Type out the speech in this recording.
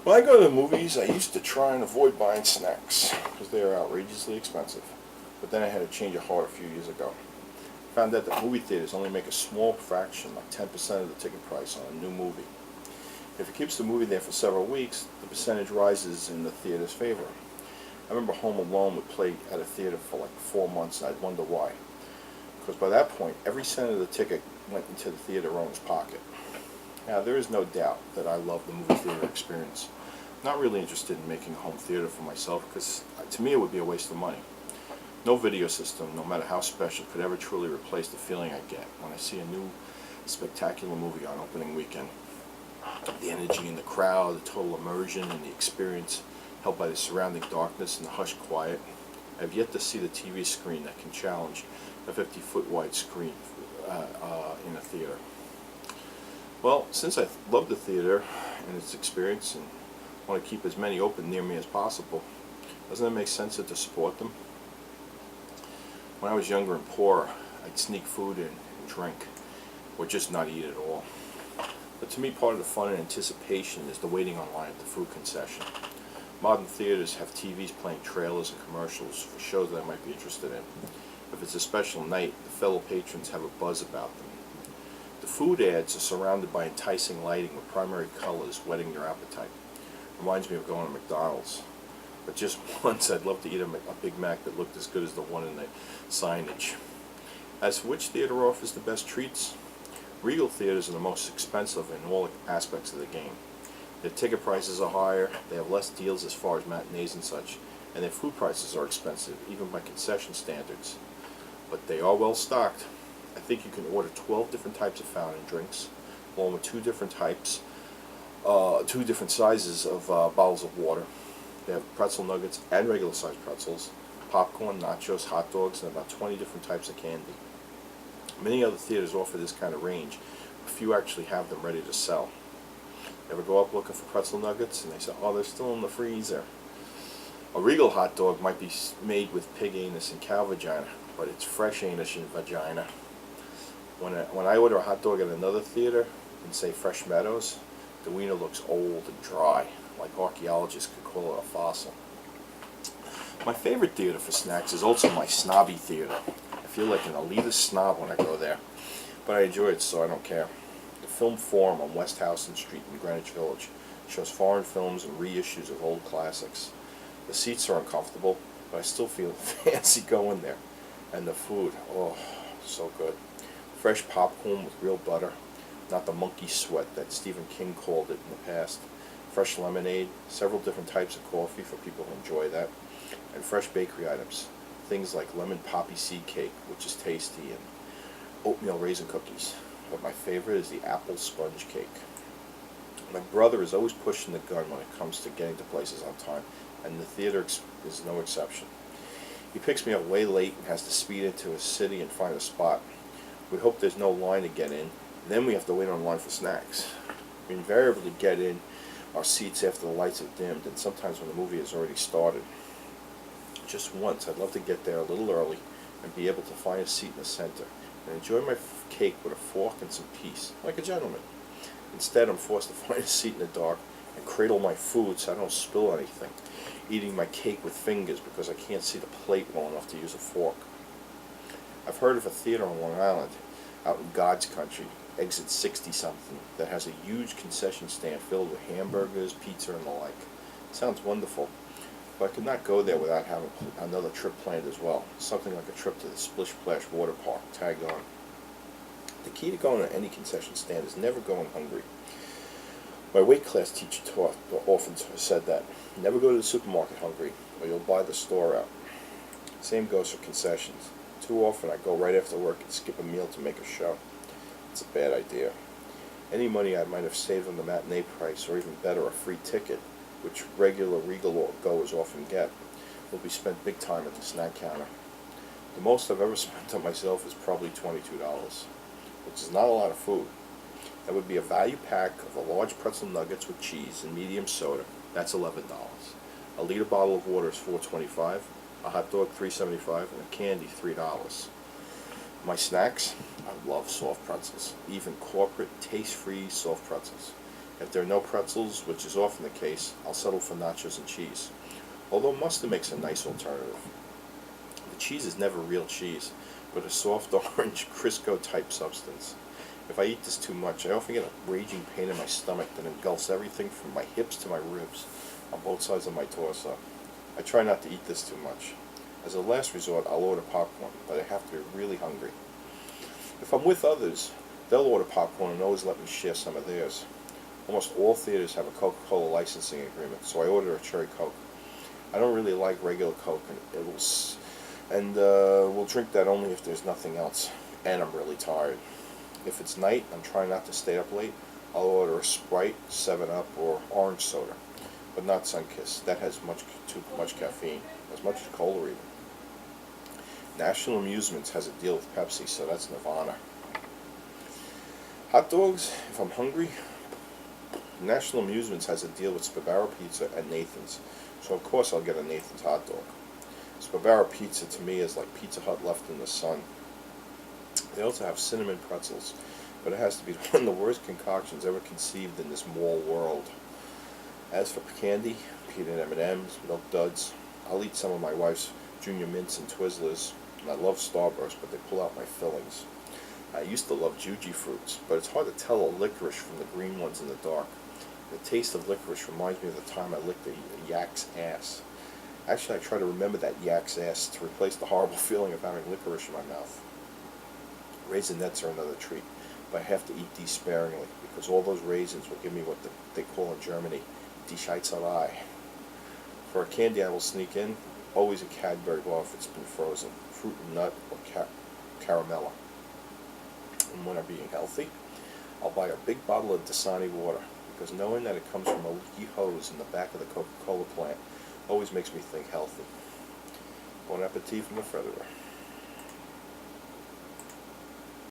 When I go to the movies, I used to try and avoid buying snacks because they are outrageously expensive. But then I had a change of heart a few years ago. Found out that movie theaters only make a small fraction, like 10% of the ticket price on a new movie. If it keeps the movie there for several weeks, the percentage rises in the theater's favor. I remember Home Alone would play at a theater for like 4 months, and I'd wonder why. Because by that point, every cent of the ticket went into the theater owner's pocket. Now, there is no doubt that I love the movie theater experience. I'm not really interested in making a home theater for myself because to me it would be a waste of money. No video system, no matter how special, could ever truly replace the feeling I get when I see a new spectacular movie on opening weekend. The energy in the crowd, the total immersion and the experience, helped by the surrounding darkness and the hushed quiet. I have yet to see the TV screen that can challenge a 50-foot wide screen in a theater. Well, since I love the theater and its experience and want to keep as many open near me as possible, doesn't it make sense to support them? When I was younger and poor, I'd sneak food in and drink, or just not eat at all. But to me, part of the fun and anticipation is the waiting online at the food concession. Modern theaters have TVs playing trailers and commercials for shows that I might be interested in. If it's a special night, the fellow patrons have a buzz about them. The food ads are surrounded by enticing lighting with primary colors whetting your appetite. Reminds me of going to McDonald's. But just once, I'd love to eat a Big Mac that looked as good as the one in the signage. As for which theater offers the best treats, Regal theaters are the most expensive in all aspects of the game. Their ticket prices are higher, they have less deals as far as matinees and such, and their food prices are expensive, even by concession standards. But they are well stocked. I think you can order 12 different types of fountain drinks, along with two different sizes of bottles of water. They have pretzel nuggets and regular sized pretzels, popcorn, nachos, hot dogs, and about 20 different types of candy. Many other theaters offer this kind of range, but few actually have them ready to sell. You ever go up looking for pretzel nuggets and they say, oh, they're still in the freezer. A Regal hot dog might be made with pig anus and cow vagina, but it's fresh anus and vagina. When I order a hot dog at another theater, in say Fresh Meadows, the wiener looks old and dry, like archaeologists could call it a fossil. My favorite theater for snacks is also my snobby theater. I feel like an elitist snob when I go there, but I enjoy it, so I don't care. The Film Forum on West Houston Street in Greenwich Village shows foreign films and reissues of old classics. The seats are uncomfortable, but I still feel fancy going there. And the food, oh, so good. Fresh popcorn with real butter, not the monkey sweat that Stephen King called it in the past. Fresh lemonade, several different types of coffee for people who enjoy that, and fresh bakery items, things like lemon poppy seed cake, which is tasty, and oatmeal raisin cookies. But my favorite is the apple sponge cake. My brother is always pushing the gun when it comes to getting to places on time, and the theater is no exception. He picks me up way late and has to speed into a city and find a spot. We hope there's no line to get in, then we have to wait online for snacks. We invariably get in our seats after the lights have dimmed, and sometimes when the movie has already started. Just once, I'd love to get there a little early and be able to find a seat in the center and enjoy my cake with a fork and some peace, like a gentleman. Instead, I'm forced to find a seat in the dark and cradle my food so I don't spill anything, eating my cake with fingers because I can't see the plate well enough to use a fork. I've heard of a theater on Long Island, out in God's country, exit 60-something, that has a huge concession stand filled with hamburgers, pizza, and the like. Sounds wonderful, but I could not go there without having another trip planned as well, something like a trip to the Splish Splash water park tagged on. The key to going to any concession stand is never going hungry. My weight class teacher often said that. Never go to the supermarket hungry, or you'll buy the store out. Same goes for concessions. Too often I go right after work and skip a meal to make a show. It's a bad idea. Any money I might have saved on the matinee price, or even better, a free ticket, which regular Regal goers often get, will be spent big time at the snack counter. The most I've ever spent on myself is probably $22, which is not a lot of food. That would be a value pack of a large pretzel nuggets with cheese and medium soda. That's $11. A liter bottle of water is $4.25. A hot dog $3.75, and a candy $3. My snacks, I love soft pretzels, even corporate, taste-free soft pretzels. If there are no pretzels, which is often the case, I'll settle for nachos and cheese. Although mustard makes a nice alternative. The cheese is never real cheese, but a soft orange Crisco type substance. If I eat this too much, I often get a raging pain in my stomach that engulfs everything from my hips to my ribs on both sides of my torso. I try not to eat this too much. As a last resort, I'll order popcorn, but I have to be really hungry. If I'm with others, they'll order popcorn and always let me share some of theirs. Almost all theaters have a Coca-Cola licensing agreement, so I order a cherry Coke. I don't really like regular Coke, and we'll drink that only if there's nothing else, and I'm really tired. If it's night, I'm trying not to stay up late, I'll order a Sprite, 7-Up, or orange soda, but not Sunkist. That has too much caffeine, as much as cola even. National Amusements has a deal with Pepsi, so that's Nirvana. Hot dogs, if I'm hungry, National Amusements has a deal with Sbarro Pizza and Nathan's, so of course I'll get a Nathan's hot dog. Sbarro Pizza to me is like Pizza Hut left in the sun. They also have cinnamon pretzels, but it has to be one of the worst concoctions ever conceived in this mall world. As for candy, peanut M&Ms, Milk Duds, I'll eat some of my wife's Junior Mints and Twizzlers, and I love Starburst, but they pull out my fillings. I used to love Juji fruits, but it's hard to tell a licorice from the green ones in the dark. The taste of licorice reminds me of the time I licked a yak's ass. Actually, I try to remember that yak's ass to replace the horrible feeling of having licorice in my mouth. Raisinets are another treat, but I have to eat these sparingly, because all those raisins will give me what they call in Germany, die Scheitzerei. For a candy I will sneak in, always a Cadbury bar if it's been frozen, fruit and nut or caramella. And when I'm being healthy, I'll buy a big bottle of Dasani water, because knowing that it comes from a leaky hose in the back of the Coca-Cola plant always makes me think healthy. Bon appetit from the Freditor.